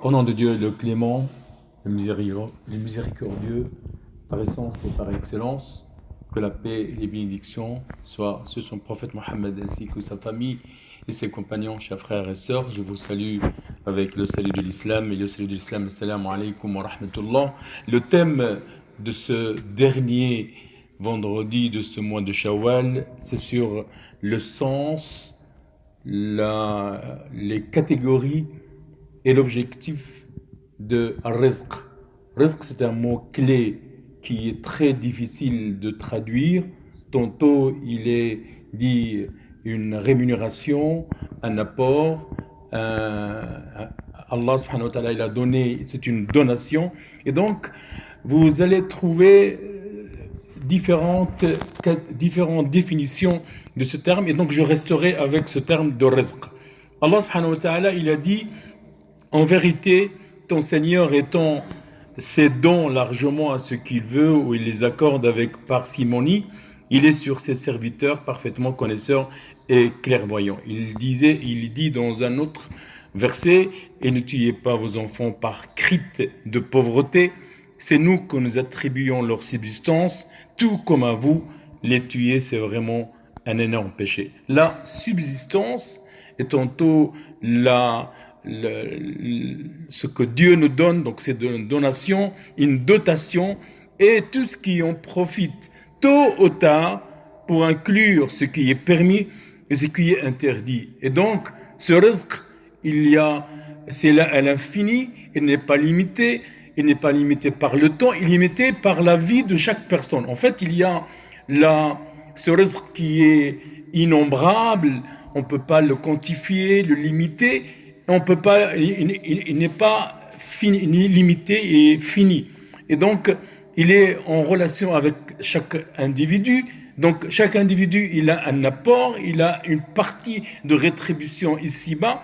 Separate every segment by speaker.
Speaker 1: Au nom de Dieu, le clément, le miséricordieux, par essence et par excellence, que la paix et les bénédictions soient sur son prophète Mohammed ainsi que sa famille et ses compagnons, chers frères et sœurs. Je vous salue avec le salut de l'islam et le salut de l'islam. Assalamu alaikum wa rahmatullah. Le thème de ce dernier vendredi de ce mois de Shawwal, c'est sur le sens, les catégories et l'objectif de rizq. Rizq, c'est un mot clé qui est très difficile de traduire. Tantôt, il est dit une rémunération, un apport. Allah subhanahu wa ta'ala, il a donné, c'est une donation. Et donc, vous allez trouver différentes définitions de ce terme. Et donc, je resterai avec ce terme de rizq. Allah subhanahu wa ta'ala, il a dit: en vérité, ton Seigneur étend ses dons largement à ce qu'il veut, ou il les accorde avec parcimonie. Il est sur ses serviteurs parfaitement connaisseurs et clairvoyants. Il dit dans un autre verset: et ne tuez pas vos enfants par crainte de pauvreté. C'est nous que nous attribuons leur subsistance, tout comme à vous. Les tuer, c'est vraiment un énorme péché. La subsistance est tantôt ce que Dieu nous donne, donc c'est une donation, une dotation, et tout ce qui en profite, tôt ou tard, pour inclure ce qui est permis et ce qui est interdit. Et donc, ce rizq, c'est là à l'infini, il n'est pas limité par le temps, il est limité par la vie de chaque personne. En fait, il y a ce rizq qui est innombrable, on ne peut pas le quantifier, le limiter. Il n'est pas fini, ni limité et fini. Et donc, il est en relation avec chaque individu. Donc, chaque individu, il a un apport, il a une partie de rétribution ici-bas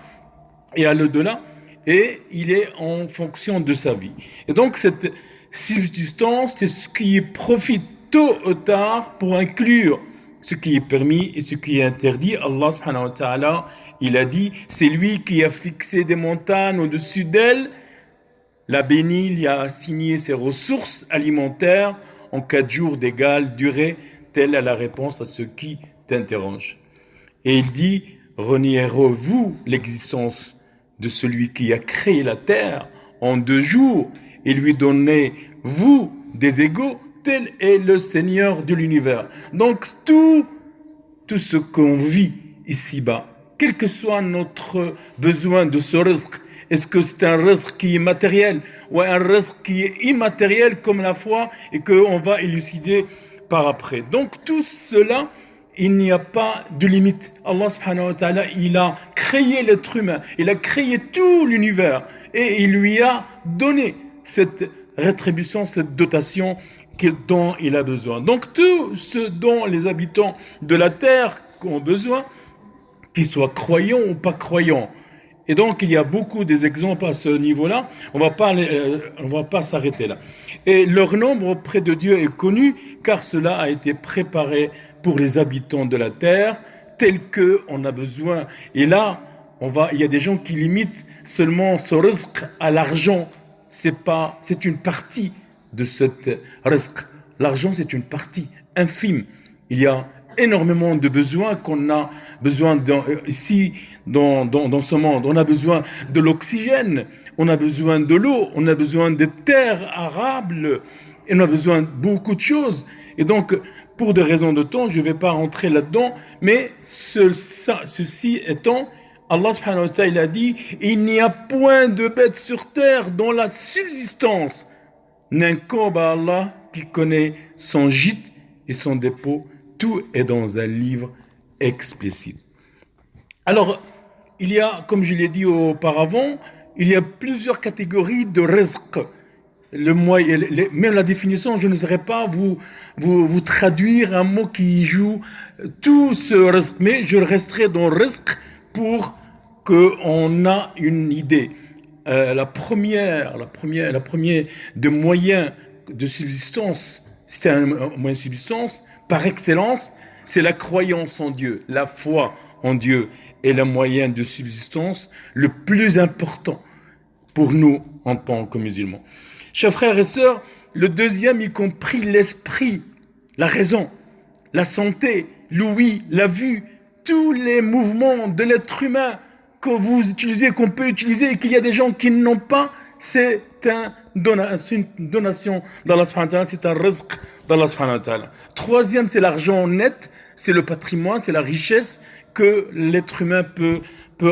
Speaker 1: et à l'au-delà, et il est en fonction de sa vie. Et donc, cette subsistance, c'est ce qui profite tôt ou tard pour inclure ce qui est permis et ce qui est interdit. Allah subhanahu wa ta'ala, il a dit: c'est lui qui a fixé des montagnes au-dessus d'elle, l'a béni, il a assigné ses ressources alimentaires en 4 jours d'égale durée. Telle est la réponse à ceux qui t'interrogent. Et il dit: reniez-vous l'existence de celui qui a créé la terre en 2 jours et lui donnez-vous des égaux? Tel est le Seigneur de l'univers. Donc tout ce qu'on vit ici-bas, quel que soit notre besoin de ce rizq, est-ce que c'est un rizq qui est matériel ou un rizq qui est immatériel comme la foi et qu'on va élucider par après. Donc tout cela, il n'y a pas de limite. Allah subhanahu wa ta'ala, il a créé l'être humain, il a créé tout l'univers et il lui a donné cette rétribution, cette dotation dont il a besoin. Donc tout ce dont les habitants de la terre ont besoin, qu'ils soient croyants ou pas croyants. Et donc il y a beaucoup d'exemples à ce niveau-là. On va pas s'arrêter là. Et leur nombre auprès de Dieu est connu, car cela a été préparé pour les habitants de la terre, tel que on a besoin. Et là, il y a des gens qui limitent seulement ce rizq à l'argent. C'est une partie de cette rizq. L'argent, c'est une partie infime. Il y a énormément de besoins qu'on a besoin ici dans ce monde. On a besoin de l'oxygène, on a besoin de l'eau, on a besoin des terres arables, et on a besoin de beaucoup de choses. Et donc, pour des raisons de temps, je ne vais pas rentrer là-dedans, mais ceci étant, Allah subhanahu wa ta'ala a dit: il n'y a point de bête sur terre dont la subsistance n'incombe à Allah, qui connaît son gîte et son dépôt. Tout est dans un livre explicite. Alors, il y a, comme je l'ai dit auparavant, il y a plusieurs catégories de rizq. Même la définition, je ne saurais pas vous traduire un mot qui joue tout ce rizq, mais je resterai dans rizq pour qu'on ait une idée. La première de moyens de subsistance, c'est un moyen de subsistance par excellence, c'est la croyance en Dieu, la foi en Dieu est le moyen de subsistance le plus important pour nous en tant que musulmans. Chers frères et sœurs, le deuxième, y compris l'esprit, la raison, la santé, l'ouïe, la vue, tous les mouvements de l'être humain que vous utilisez, qu'on peut utiliser et qu'il y a des gens qui n'ont pas, c'est une donation d'Allah subhanahu wa ta'ala, c'est un rizq d'Allah subhanahu wa ta'ala. Troisième, c'est l'argent net, c'est le patrimoine, c'est la richesse que l'être humain peut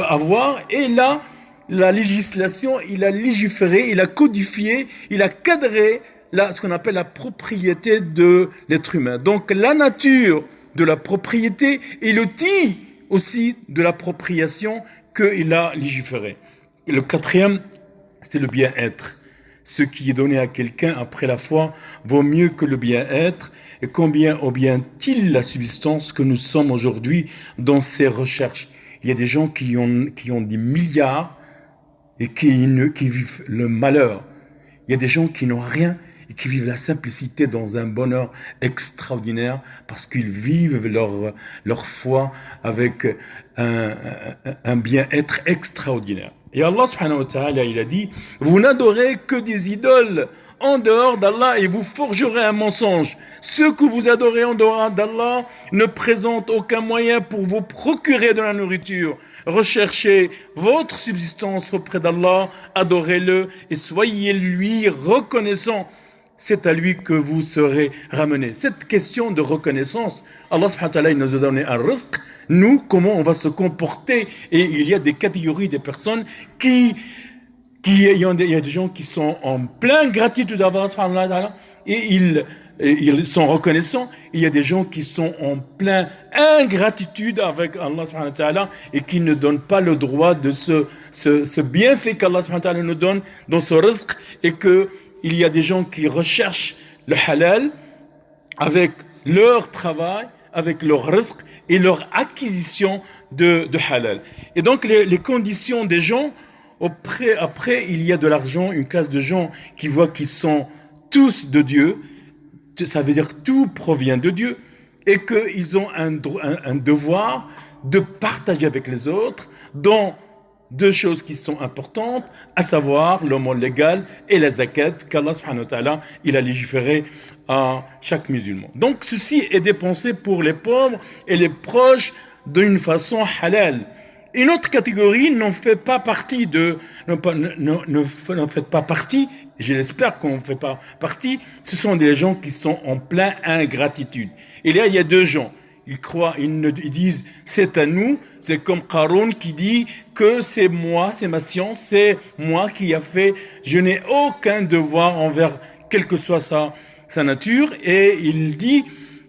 Speaker 1: avoir. Et là, la législation, il a légiféré, il a codifié, il a cadré ce qu'on appelle la propriété de l'être humain. Donc la nature de la propriété et l'outil aussi de l'appropriation qu'il a légiféré. Et le quatrième, c'est le bien-être. Ce qui est donné à quelqu'un après la foi vaut mieux que le bien-être. Et combien obtient-il la subsistance que nous sommes aujourd'hui dans ces recherches? Il y a des gens qui ont des milliards et qui vivent le malheur. Il y a des gens qui n'ont rien et qui vivent la simplicité dans un bonheur extraordinaire parce qu'ils vivent leur foi avec un bien-être extraordinaire. Et Allah subhanahu wa ta'ala, il a dit, vous n'adorez que des idoles en dehors d'Allah et vous forgerez un mensonge. Ce que vous adorez en dehors d'Allah ne présente aucun moyen pour vous procurer de la nourriture. Recherchez votre subsistance auprès d'Allah, adorez-le et soyez lui reconnaissant. C'est à lui que vous serez ramenés. Cette question de reconnaissance, Allah subhanahu wa ta'ala, il nous a donné un rizq. Nous, comment on va se comporter? Et il y a des catégories de personnes il y a des gens qui sont en pleine gratitude à Allah subhanahu wa ta'ala et ils sont reconnaissants. Il y a des gens qui sont en pleine ingratitude avec Allah subhanahu wa ta'ala et qui ne donnent pas le droit de ce bienfait qu'Allah subhanahu wa ta'ala nous donne dans ce rizq, et que il y a des gens qui recherchent le halal avec leur travail, avec leur rizq et leur acquisition de halal. Et donc les conditions des gens, après il y a de l'argent, une classe de gens qui voient qu'ils sont tous de Dieu, ça veut dire que tout provient de Dieu, et qu'ils ont un devoir de partager avec les autres dans deux choses qui sont importantes, à savoir le monde légal et la zakat qu'Allah subhanahu wa ta'ala il a légiféré à chaque musulman. Donc ceci est dépensé pour les pauvres et les proches d'une façon halal. Une autre catégorie n'en fait pas partie je l'espère qu'on ne fait pas partie, ce sont des gens qui sont en pleine ingratitude. Et là, il y a deux gens. Ils disent c'est à nous, c'est comme Qarun qui dit que c'est moi, c'est ma science, c'est moi qui a fait, je n'ai aucun devoir envers quelle que soit sa nature. Et il dit,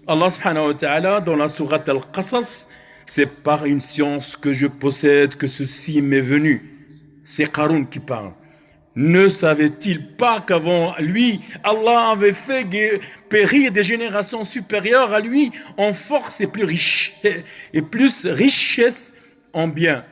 Speaker 1: Allah subhanahu wa ta'ala dans la sourate Al-Qasas, c'est par une science que je possède que ceci m'est venu. C'est Qarun qui parle. Ne savait-il pas qu'avant lui, Allah avait fait périr des générations supérieures à lui en force et plus richesse en biens.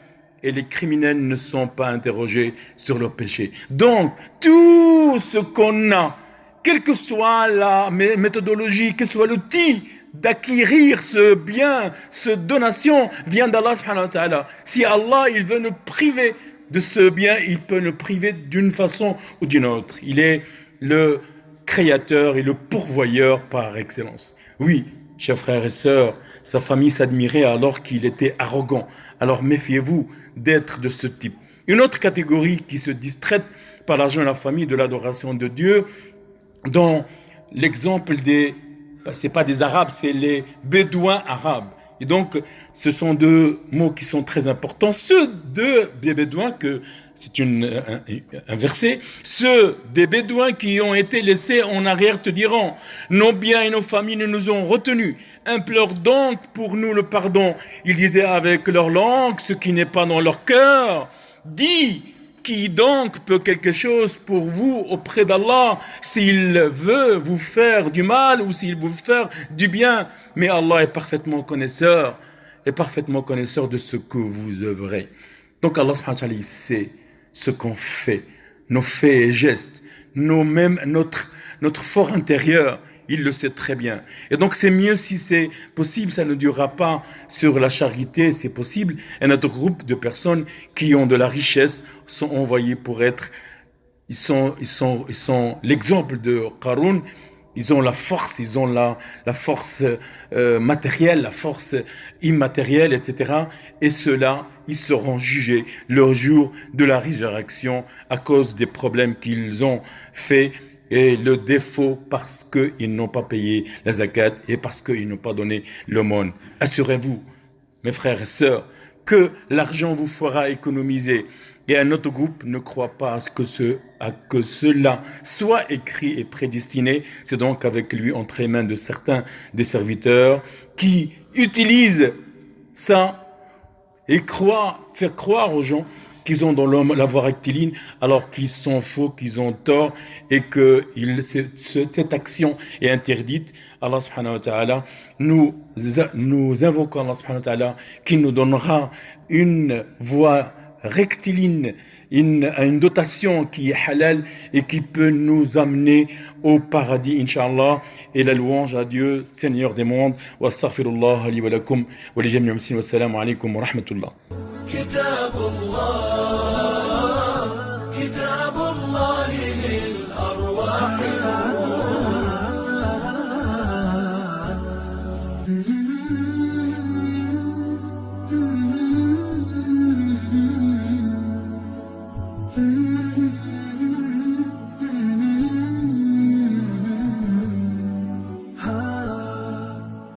Speaker 1: Et les criminels ne sont pas interrogés sur leurs péchés. Donc, tout ce qu'on a, quelle que soit la méthodologie, quel que soit l'outil d'acquérir ce bien, cette donation, vient d'Allah subhanahu wa ta'ala. Si Allah, il veut nous priver de ce bien, il peut nous priver d'une façon ou d'une autre. Il est le créateur et le pourvoyeur par excellence. Oui, chers frères et sœurs, sa famille s'admirait alors qu'il était arrogant. Alors méfiez-vous d'être de ce type. Une autre catégorie qui se distraite par l'argent et la famille de l'adoration de Dieu, dans l'exemple c'est pas des Arabes, c'est les Bédouins arabes. Et donc, ce sont deux mots qui sont très importants. Ceux des Bédouins, que c'est un verset, ceux des Bédouins qui ont été laissés en arrière te diront, nos biens et nos familles nous ont retenus. Implore donc pour nous le pardon. Ils disaient avec leur langue ce qui n'est pas dans leur cœur. Dis, qui donc peut quelque chose pour vous auprès d'Allah s'il veut vous faire du mal ou s'il veut vous faire du bien? Mais Allah est parfaitement connaisseur de ce que vous œuvrez. Donc Allah subhanahu wa ta'ala, il sait ce qu'on fait, nos faits et gestes, notre fort intérieur. il le sait très bien. Et donc c'est mieux si c'est possible, ça ne durera pas sur la charité, c'est possible. Un autre groupe de personnes qui ont de la richesse sont envoyés pour être, ils sont l'exemple de Qarun. Ils ont la force, ils ont la force matérielle, la force immatérielle, etc. Et ceux-là, ils seront jugés le jour de la résurrection à cause des problèmes qu'ils ont faits et le défaut parce qu'ils n'ont pas payé la zakat et parce qu'ils n'ont pas donné l'aumône. Assurez-vous, mes frères et sœurs, que l'argent vous fera économiser. Et un autre groupe ne croit pas à que cela soit écrit et prédestiné. C'est donc avec lui entre les mains de certains des serviteurs qui utilisent ça et faire croire aux gens qu'ils ont dans la voie rectiligne alors qu'ils sont faux, qu'ils ont tort et que cette action est interdite. Allah subhanahu wa ta'ala, nous invoquons Allah subhanahu wa ta'ala qui nous donnera une voie rectiligne, une dotation qui est halal et qui peut nous amener au paradis, Inch'Allah. Et la louange à Dieu, Seigneur des mondes. Wa astaghfirullah li wa lakum wa li jami'il muslimin. Wassalamu alaikum wa rahmatullah.